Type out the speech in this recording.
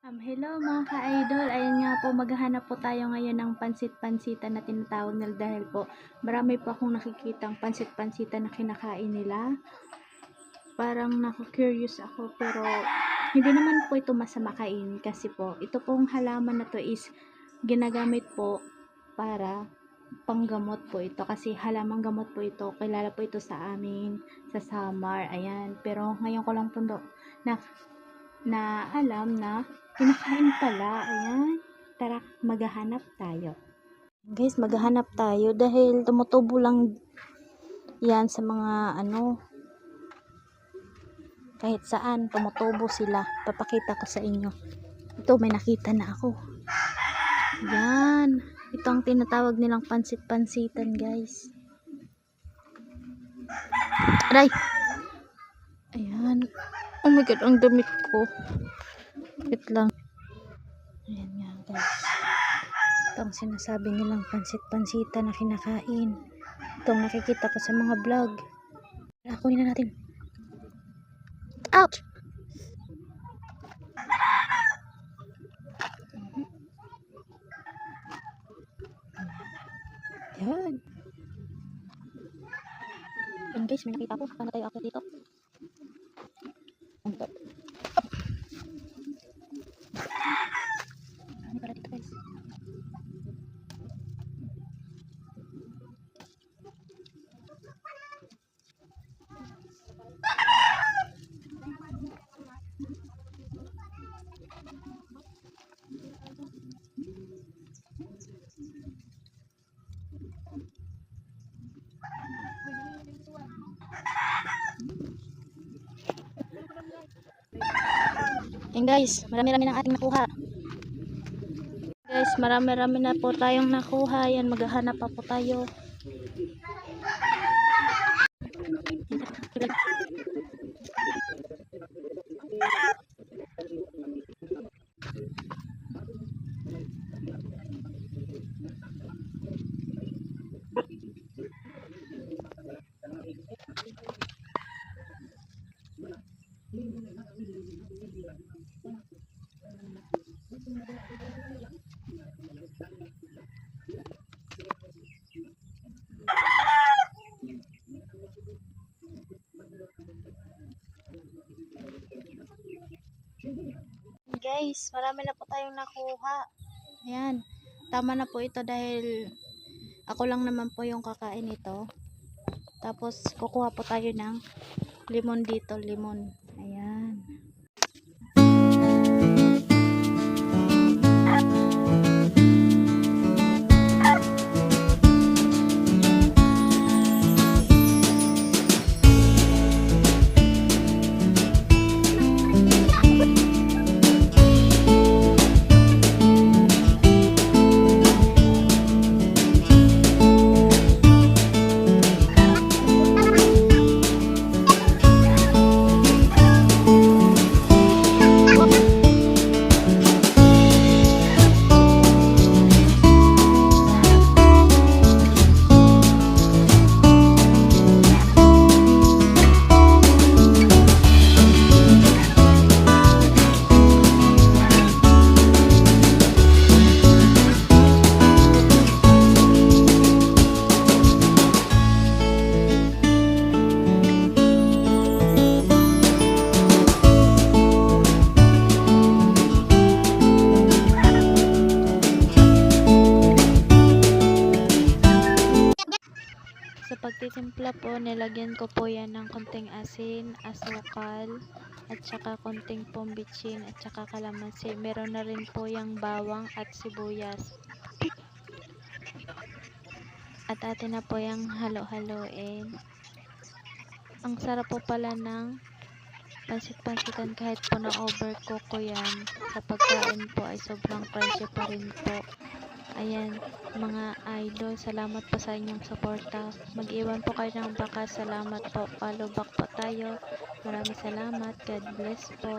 Hello mga ka-idol, ayun nga po, maghahanap po tayo ngayon ng pansit-pansitan na tinatawag nila dahil po marami po akong nakikitang pansit-pansitan na kinakain nila. Parang naku-curious ako, pero hindi naman po ito masama kainin kasi po ito pong halaman na to is ginagamit po para panggamot po ito, kasi halamang gamot po ito, kilala po ito sa amin sa Samar, ayan. Pero ngayon ko lang po na alam na kinakain pala, ayan. Tara, maghahanap tayo. Guys, maghahanap tayo dahil tumutubo lang yan sa mga kahit saan tumutubo sila. Papakita ko sa inyo. Ito, may nakita na ako. Yan. Ito ang tinatawag nilang pansit-pansitan, guys. Aray! Ayan. Oh my God, ang damit ko. Wait lang. Ayan nga, guys. Ito ang sinasabi nilang pansit-pansitan na kinakain. Ito ang nakikita ko sa mga vlog. Kunin na natin. Ouch! Ayan. Ayan guys, may nakita ko. Paano tayo ako dito? Ano pala dito, guys? Ayan guys, marami-rami na ating nakuha. Guys, marami-rami na po tayong nakuha. Yan, maghahanap pa po tayo. Guys, marami na po tayong nakuha. Ayan, tama na po ito dahil ako lang naman po yung kakain ito. Tapos kukuha po tayo ng limon dito, limon. Ayan. Sa pagtitimpla po, nilagyan ko po yan ng konting asin, asukal, at saka konting pombitsin, at saka kalamansi. Meron na rin po yung bawang at sibuyas. At atin na po yung halo-haloin. Ang sarap po pala ng pansit-pansitan kahit po na-overcook ko yan. Sa pagkain po ay sobrang crunchy pa rin po. Ayan, mga idol, salamat po sa inyong suporta. Mag-iwan po kayo ng bakas. Salamat po. Follow back po tayo. Maraming salamat. God bless po.